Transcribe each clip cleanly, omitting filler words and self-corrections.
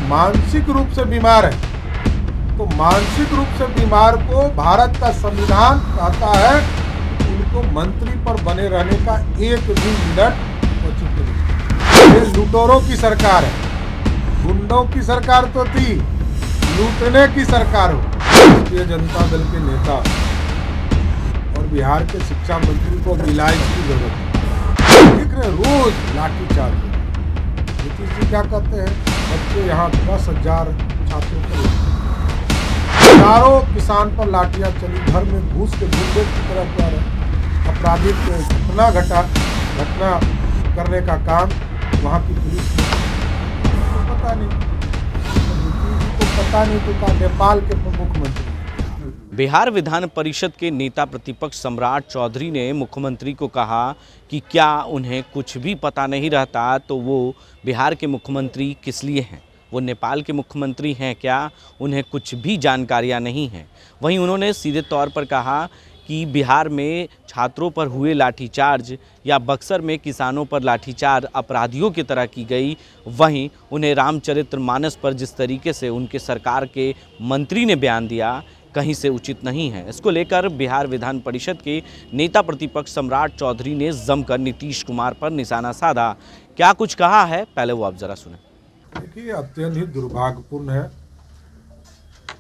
मानसिक रूप से बीमार है, तो मानसिक रूप से बीमार को भारत का संविधान कहता है उनको मंत्री पर बने रहने का एक भी मिनट उचित नहीं। ये लुटेरों की सरकार है, गुंडों की सरकार तो थी, लूटने की सरकार हो। राष्ट्रीय जनता दल के नेता और बिहार के शिक्षा मंत्री को इलाज की जरूरत है। देख रहे रोज लाठीचार्ज। नीतीश जी क्या कहते हैं, बच्चे यहाँ 10,000 छात्रों को, हजारों किसान पर लाठियां चली, घर में घूस के गुंडे की तरफ जा रहे, अपराधिक घटना करने का काम वहाँ की पुलिस ने तो पता नहीं, तो पता नहीं तो का नेपाल के मुख्यमंत्री। बिहार विधान परिषद के नेता प्रतिपक्ष सम्राट चौधरी ने मुख्यमंत्री को कहा कि क्या उन्हें कुछ भी पता नहीं रहता तो वो बिहार के मुख्यमंत्री किस लिए हैं, वो नेपाल के मुख्यमंत्री हैं क्या, उन्हें कुछ भी जानकारियां नहीं हैं। वहीं उन्होंने सीधे तौर पर कहा कि बिहार में छात्रों पर हुए लाठीचार्ज या बक्सर में किसानों पर लाठीचार्ज अपराधियों की तरह की गई, वहीं उन्हें रामचरितमानस पर जिस तरीके से उनके सरकार के मंत्री ने बयान दिया कहीं से उचित नहीं है। इसको लेकर बिहार विधान परिषद के नेता प्रतिपक्ष सम्राट चौधरी ने जमकर नीतीश कुमार पर निशाना साधा। क्या कुछ कहा है, पहले वो आप जरा सुने। देखिए, अत्यंत ही दुर्भाग्यपूर्ण है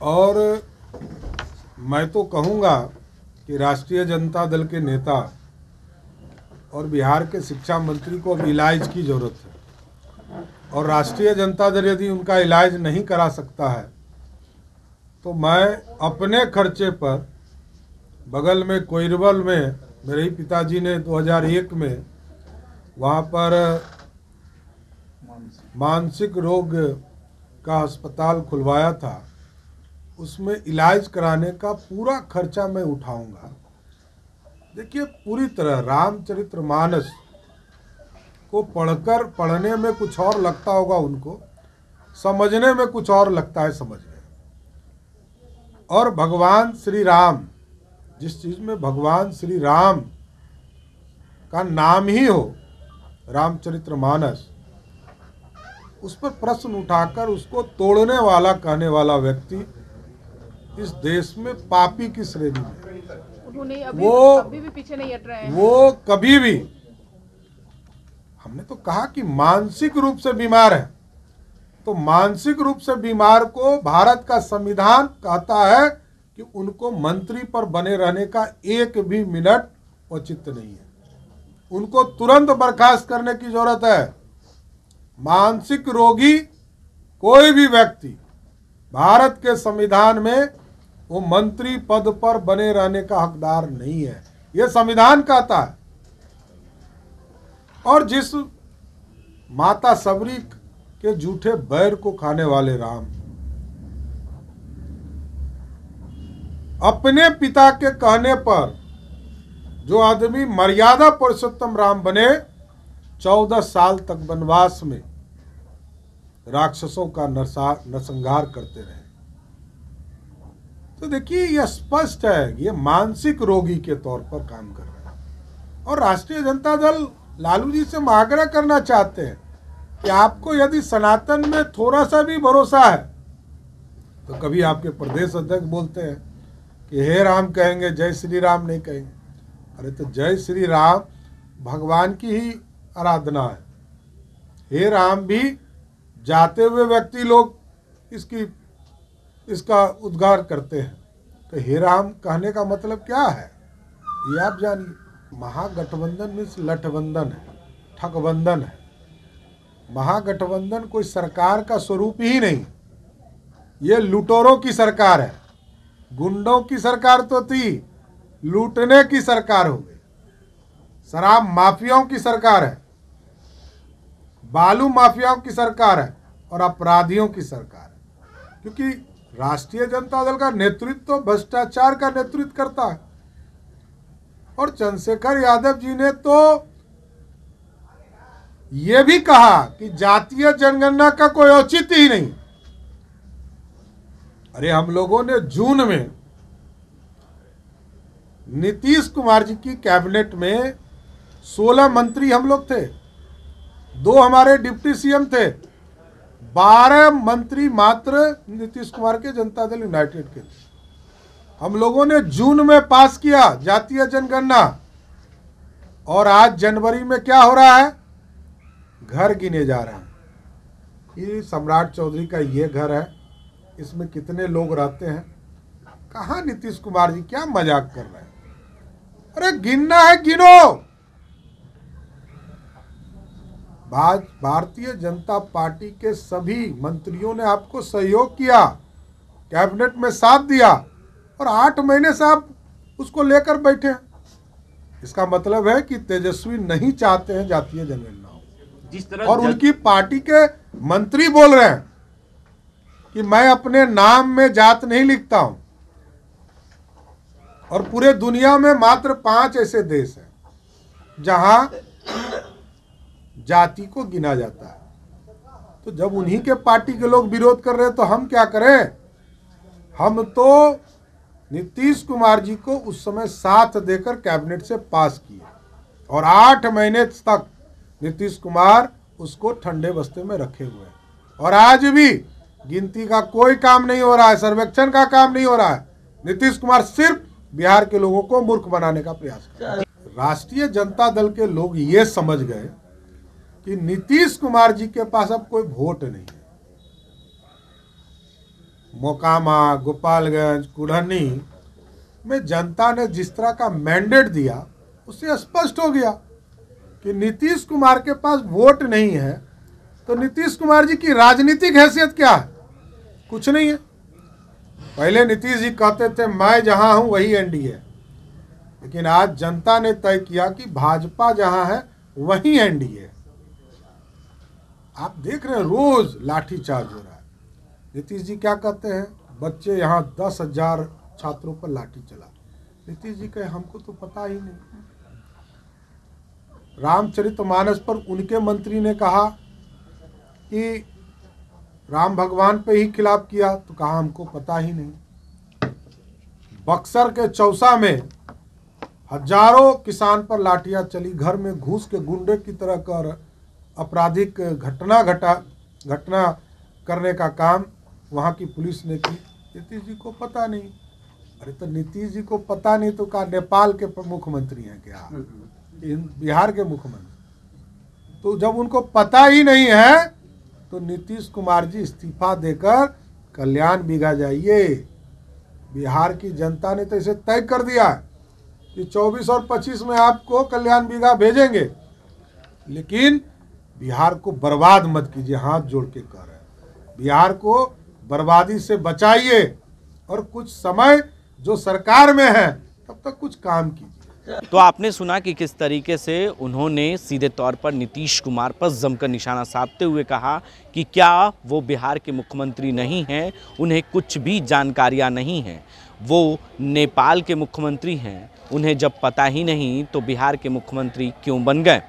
और मैं तो कहूँगा कि राष्ट्रीय जनता दल के नेता और बिहार के शिक्षा मंत्री को अब इलाज की जरूरत है, और राष्ट्रीय जनता दल यदि उनका इलाज नहीं करा सकता है तो मैं अपने खर्चे पर बगल में कोइरबल में मेरे ही पिताजी ने 2001 में वहाँ पर मानसिक रोग का अस्पताल खुलवाया था, उसमें इलाज कराने का पूरा खर्चा मैं उठाऊंगा। देखिए, पूरी तरह रामचरितमानस को पढ़ने में कुछ और लगता होगा उनको, समझने में कुछ और लगता है समझने। और भगवान श्री राम, जिस चीज़ में भगवान श्री राम का नाम ही हो, रामचरितमानस, उस पर प्रश्न उठाकर उसको तोड़ने वाला कहने वाला व्यक्ति इस देश में पापी की श्रेणी में। उन्होंने कभी भी पीछे नहीं हट रहे हैं। वो कभी भी, हमने तो कहा कि मानसिक रूप से बीमार है, तो मानसिक रूप से बीमार को भारत का संविधान कहता है कि उनको मंत्री पर बने रहने का एक भी मिनट उचित नहीं है, उनको तुरंत बर्खास्त करने की जरूरत है। मानसिक रोगी कोई भी व्यक्ति भारत के संविधान में वो मंत्री पद पर बने रहने का हकदार नहीं है, ये संविधान कहता है। और जिस माता सबरी के झूठे बैर को खाने वाले राम अपने पिता के कहने पर जो आदमी मर्यादा पुरुषोत्तम राम बने, 14 साल तक वनवास में राक्षसों का नरसंहार करते रहे। तो देखिए, यह स्पष्ट है ये मानसिक रोगी के तौर पर काम कर रहे हैं। और राष्ट्रीय जनता दल लालू जी से आग्रह करना चाहते हैं कि आपको यदि सनातन में थोड़ा सा भी भरोसा है तो कभी आपके प्रदेश अध्यक्ष बोलते हैं कि हे राम कहेंगे, जय श्री राम नहीं कहेंगे। अरे तो जय श्री राम भगवान की ही आराधना है, हे राम भी जाते हुए व्यक्ति लोग इसका उद्गार करते हैं। तो हे राम कहने का मतलब क्या है ये आप जानिए। महागठबंधन में लठबंधन है, ठगबंधन है। महागठबंधन कोई सरकार का स्वरूप ही नहीं, ये लुटेरों की सरकार है, गुंडों की सरकार तो थी, लूटने की सरकार हो गई, शराब माफियाओं की सरकार है, बालू माफियाओं की सरकार है और अपराधियों की सरकार है। क्योंकि राष्ट्रीय जनता दल का नेतृत्व तो भ्रष्टाचार का नेतृत्व करता है, और चंद्रशेखर यादव जी ने तो ये भी कहा कि जातीय जनगणना का कोई औचित्य ही नहीं। अरे हम लोगों ने जून में नीतीश कुमार जी की कैबिनेट में 16 मंत्री हम लोग थे, 2 हमारे डिप्टी सीएम थे, 12 मंत्री मात्र नीतीश कुमार के जनता दल यूनाइटेड के थे। हम लोगों ने जून में पास किया जातीय जनगणना, और आज जनवरी में क्या हो रहा है? घर गिने जा रहे हैं। ये सम्राट चौधरी का ये घर है, इसमें कितने लोग रहते हैं? कहाँ नीतीश कुमार जी क्या मजाक कर रहे हैं? अरे गिनना है, गिनो। भारतीय जनता पार्टी के सभी मंत्रियों ने आपको सहयोग किया, कैबिनेट में साथ दिया, और 8 महीने से आप उसको लेकर बैठे हैं। इसका मतलब है कि तेजस्वी नहीं चाहते हैं जातीय जनगणना हो। जिस तरह और उनकी पार्टी के मंत्री बोल रहे हैं कि मैं अपने नाम में जात नहीं लिखता हूं, और पूरे दुनिया में मात्र 5 ऐसे देश हैं जहां जाति को गिना जाता है। तो जब उन्हीं के पार्टी के लोग विरोध कर रहे हैं तो हम क्या करें? हम तो नीतीश कुमार जी को उस समय साथ देकर कैबिनेट से पास किए, और 8 महीने तक नीतीश कुमार उसको ठंडे बस्ते में रखे हुए हैं। और आज भी गिनती का कोई काम नहीं हो रहा है, सर्वेक्षण का काम नहीं हो रहा है। नीतीश कुमार सिर्फ बिहार के लोगों को मूर्ख बनाने का प्रयास कर रहे हैं। राष्ट्रीय जनता दल के लोग ये समझ गए कि नीतीश कुमार जी के पास अब कोई वोट नहीं है। मोकामा, गोपालगंज, कुढ़नी में जनता ने जिस तरह का मैंडेट दिया, उससे स्पष्ट हो गया कि नीतीश कुमार के पास वोट नहीं है। तो नीतीश कुमार जी की राजनीतिक हैसियत क्या है? कुछ नहीं है। पहले नीतीश जी कहते थे मैं जहां हूं वही एनडीए, लेकिन आज जनता ने तय किया कि भाजपा जहां है वही एनडीए। आप देख रहे हैं रोज लाठीचार्ज हो रहा है। नीतीश जी क्या कहते हैं? बच्चे यहाँ 10,000 छात्रों पर लाठी चला। नीतीश जी कहे हमको तो पता ही नहीं। रामचरितमानस पर उनके मंत्री ने कहा कि राम भगवान पे ही खिलाफ किया, तो कहा हमको पता ही नहीं। बक्सर के चौसा में हजारों किसान पर लाठियां चली, घर में घुस के गुंडे की तरह कर आपराधिक घटना करने का काम वहाँ की पुलिस ने की। नीतीश जी को पता नहीं। अरे तो नीतीश जी को पता नहीं तो क्या नेपाल के मुख्यमंत्री हैं क्या? बिहार के मुख्यमंत्री? तो जब उनको पता ही नहीं है तो नीतीश कुमार जी इस्तीफा देकर कल्याण बिघा जाइए। बिहार की जनता ने तो इसे तय कर दिया कि 24 और 25 में आपको कल्याण बिघा भेजेंगे, लेकिन बिहार को बर्बाद मत कीजिए। हाथ जोड़ के कह रहे हैं, बिहार को बर्बादी से बचाइए, और कुछ समय जो सरकार में है तब तक कुछ काम कीजिए। तो आपने सुना कि किस तरीके से उन्होंने सीधे तौर पर नीतीश कुमार पर जमकर निशाना साधते हुए कहा कि क्या वो बिहार के मुख्यमंत्री नहीं हैं, उन्हें कुछ भी जानकारियां नहीं हैं, वो नेपाल के मुख्यमंत्री हैं, उन्हें जब पता ही नहीं तो बिहार के मुख्यमंत्री क्यों बन गए।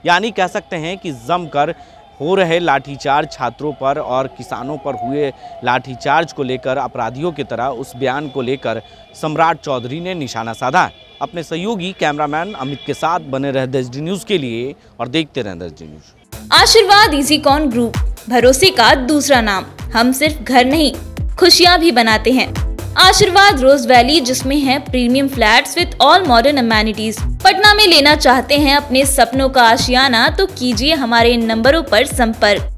यानी कह सकते हैं कि जमकर हो रहे लाठीचार्ज छात्रों पर और किसानों पर हुए लाठीचार्ज को लेकर अपराधियों की तरह उस बयान को लेकर सम्राट चौधरी ने निशाना साधा। अपने सहयोगी कैमरामैन अमित के साथ बने रहे देशडी न्यूज़ के लिए और देखते रहें देशडी न्यूज़। आशीर्वाद इजीकॉन ग्रुप, भरोसे का दूसरा नाम। हम सिर्फ घर नहीं, खुशियाँ भी बनाते हैं। आशीर्वाद रोज वैली, जिसमें है premium flats with all modern amenities. Patna में लेना चाहते हैं अपने सपनों का आशियाना, तो कीजिए हमारे इन नंबरों पर संपर्क।